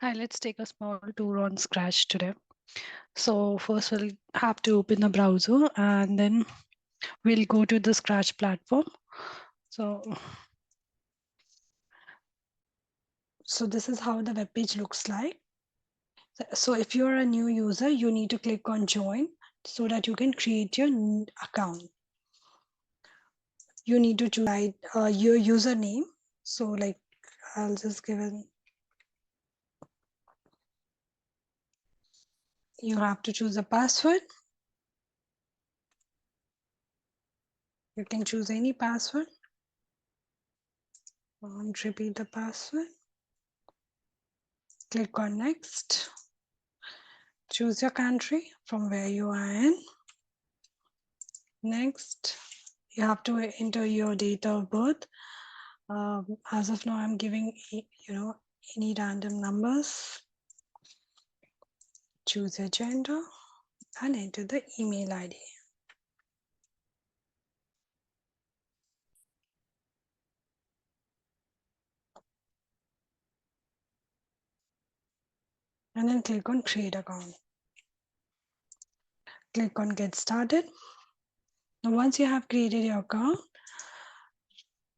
Hi, let's take a small tour on Scratch today. So first we'll have to open the browser and then we'll go to the Scratch platform. So, so this is how the web page looks like. So if you're a new user, you need to click on join so that you can create your account. You need to choose your username. So like I'll just give it, you have to choose a password. You can choose any password and repeat the password. Click on next. Choose your country from where you are in. Next, you have to enter your date of birth. As of now, I'm giving any random numbers. Choose your gender and enter the email ID. And then click on create account. Click on get started. Now, once you have created your account,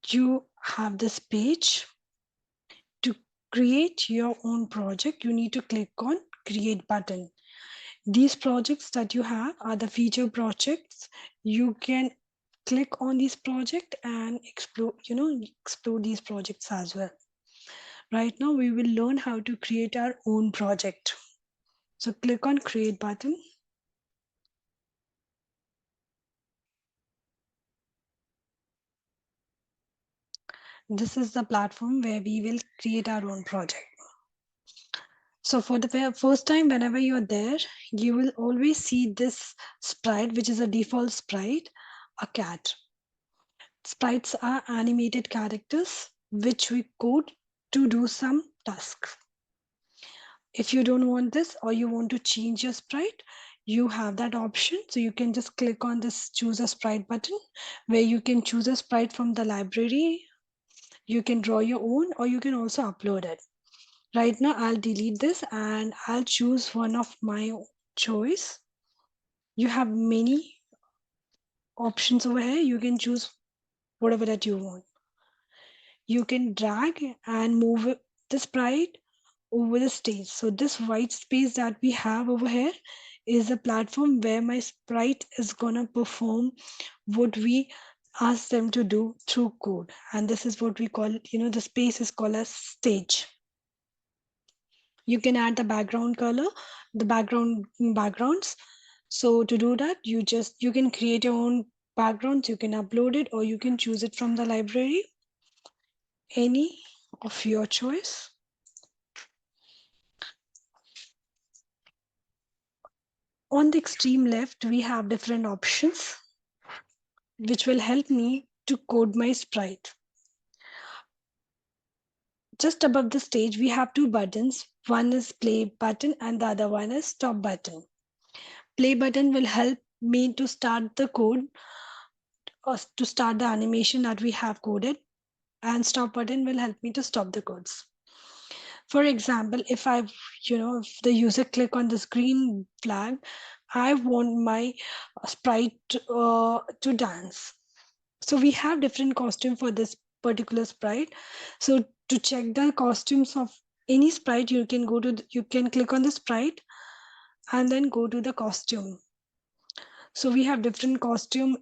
you have this page. To create your own project, you need to click on create button. These projects that you have are the feature projects. You can click on this project and explore these projects as well. Right now, we will learn how to create our own project. So click on create button. This is the platform where we will create our own project. So for the first time, whenever you're there, you will always see this sprite, which is a default sprite, a cat. Sprites are animated characters which we code to do some tasks. If you don't want this or you want to change your sprite, you have that option. So you can just click on this choose a sprite button where you can choose a sprite from the library. You can draw your own or you can also upload it. Right now, I'll delete this and I'll choose one of my choice. You have many options over here. You can choose whatever that you want. You can drag and move the sprite over the stage. So this white space that we have over here is a platform where my sprite is gonna perform what we ask them to do through code. And this is what we call, the space is called as stage. You can add the background color, the backgrounds. So to do that, you can create your own backgrounds, you can upload it, or you can choose it from the library, any of your choice. On the extreme left, we have different options which will help me to code my sprite. Just above the stage, we have two buttons. One is play button and the other one is stop button. Play button will help me to start the code or to start the animation that we have coded, and stop button will help me to stop the codes. For example, if the user click on this green flag, I want my sprite to dance. So we have different costume for this particular sprite. So to check the costumes of any sprite, you can click on the sprite and then go to the costume. So we have different costume.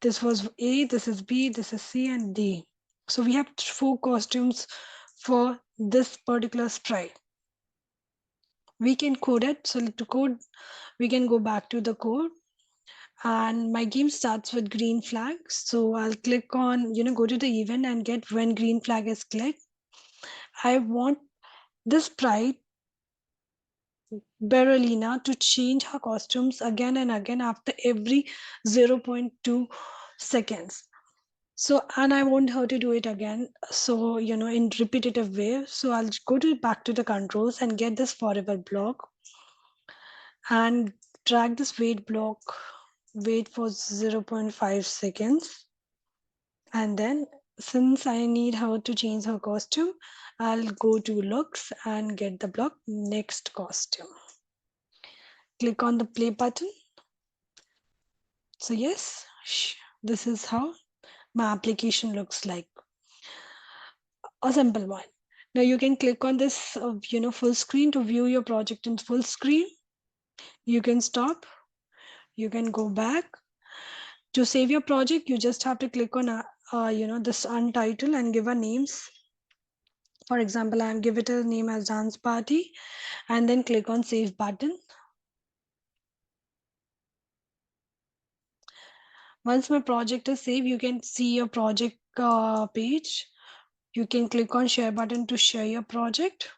This was A, this is B, this is C and D. So we have 4 costumes for this particular sprite. We can code it. So to code, we can go back to the code. And my game starts with green flag. So I'll click on, go to the event and get when green flag is clicked. I want this sprite, Berolina, to change her costumes again and again after every 0.2 seconds. So, and I want her to do it again. So, in repetitive way. So I'll go back to the controls and get this forever block and drag this wait block, wait for 0.5 seconds, and then since I need her to change her costume, I'll go to looks and get the block next costume. Click on the play button. So yes, this is how my application looks like. A simple one. Now you can click on this, full screen to view your project in full screen. You can stop. You can go back. To save your project, you just have to click on, this untitled and give a names. For example, I give it a name as dance party, and then click on save button. Once my project is saved, you can see your project page. You can click on share button to share your project.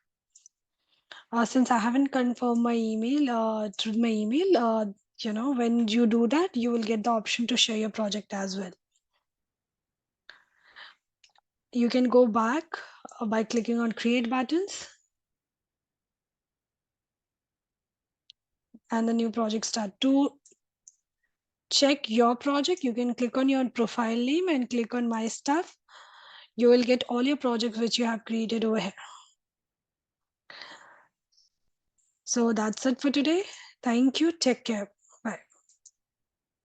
Since I haven't confirmed my email through my email, when you do that, you will get the option to share your project as well. You can go back by clicking on create buttons, and the new project start. To check your project, you can click on your profile name and click on my stuff. You will get all your projects which you have created over here. So that's it for today. Thank you. Take care.